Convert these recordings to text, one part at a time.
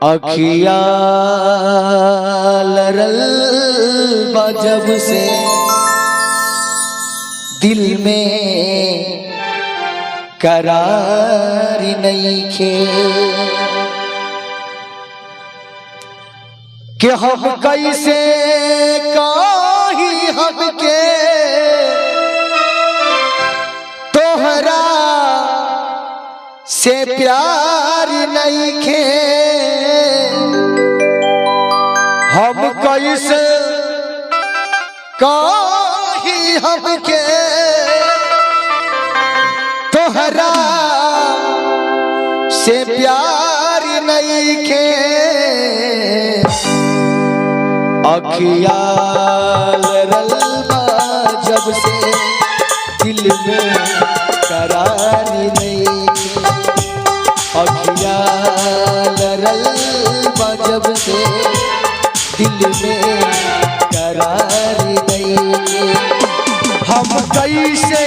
अखिया लरल जब से दिल में करार नइखे कि हम कैसे कही हमके तोहरा से प्यार नइखे हम कैसे कही हमके तोहरा से प्यार नइखे अखिया लरल जब से दिल में करार नइखे अखिया लरल जब से दिल में करार नइखे हम कैसे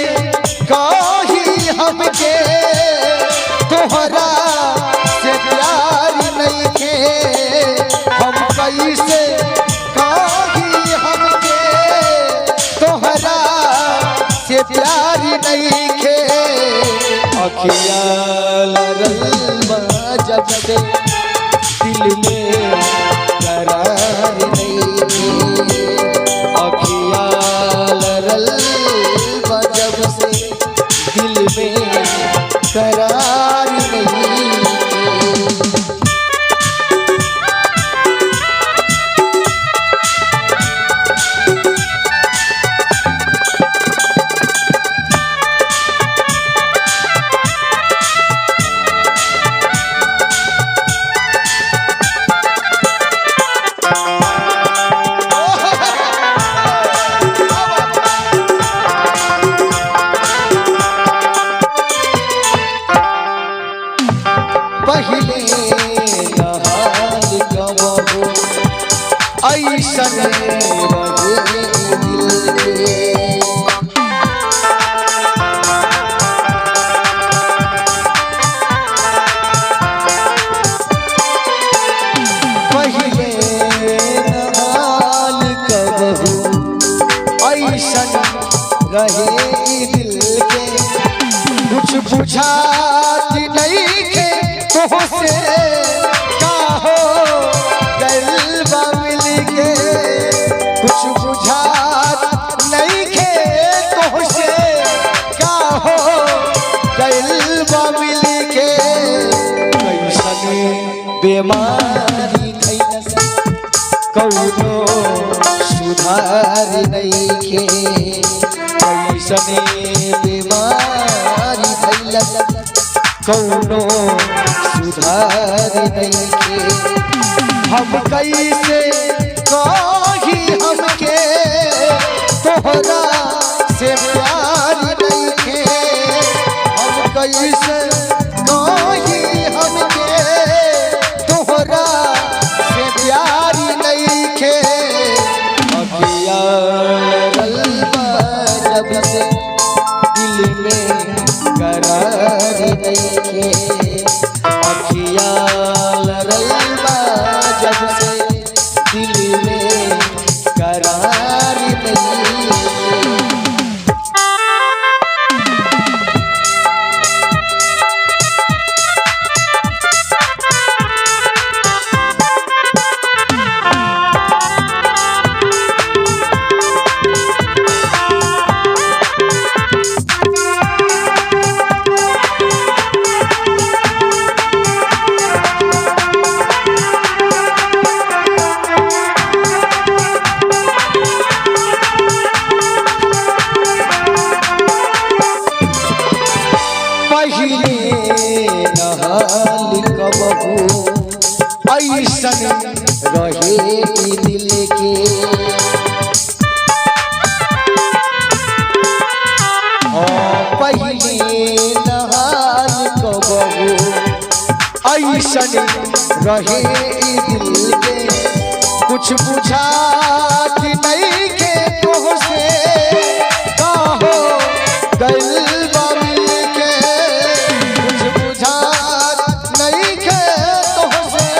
कही हमके तोहरा से प्यार नइखे हम कैसे कही हमके तोहरा से प्यार नइखे अखिया लरल जब से दिल में करार नइखे अखिया लरल जब से दिल में करार नहीं पहले नहाल कबहू ऐसन रहे दिल के पहले नहाल कबहू ऐसन रहे दिल के कुछ बुझात नहीं के तोहसे काहो गलबा मिलके कुछ बुझात नहीं के तोहसे काहो गलबा मिलके कैसने बीमारी कैस कौनो सुधार नइखे कैसने बीमारी कैस कौनो सुधार नइखे हम कैसे कही हमके तोहरा से प्यार नइखे हम कैसे कही हमके तोहरा से प्यार नइखे अखिया लरल जब से दिल में करार नइखे अखिया लरल जब से दिल में करार नइखे नहाल कबहू ऐसन रहे दिल के पहले नहाल कबहू ऐसन रहे दिल के कुछ बुझात नहीं के तोहसे काहो गलबा मिलके कुछ बुझात नहीं के तोहसे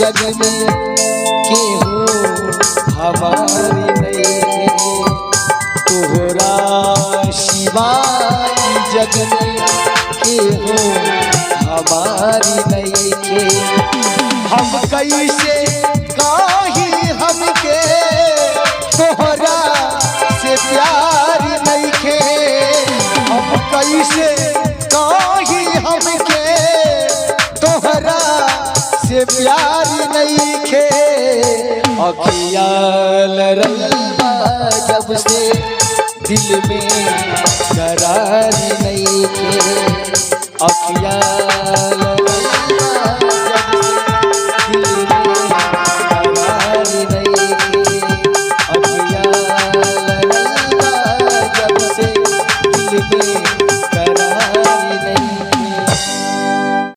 जग में केहू हमारी नहीं तोहरा शिवाय जग में केहू हमारी नहीं के हम कैसे काही हमके तोहरा से प्यार नहीं के हम कैसे काही हमके तोहरा से प्यार नहीं खे अखिया लरलबा जब से दिल में करार नहीं खे अखिया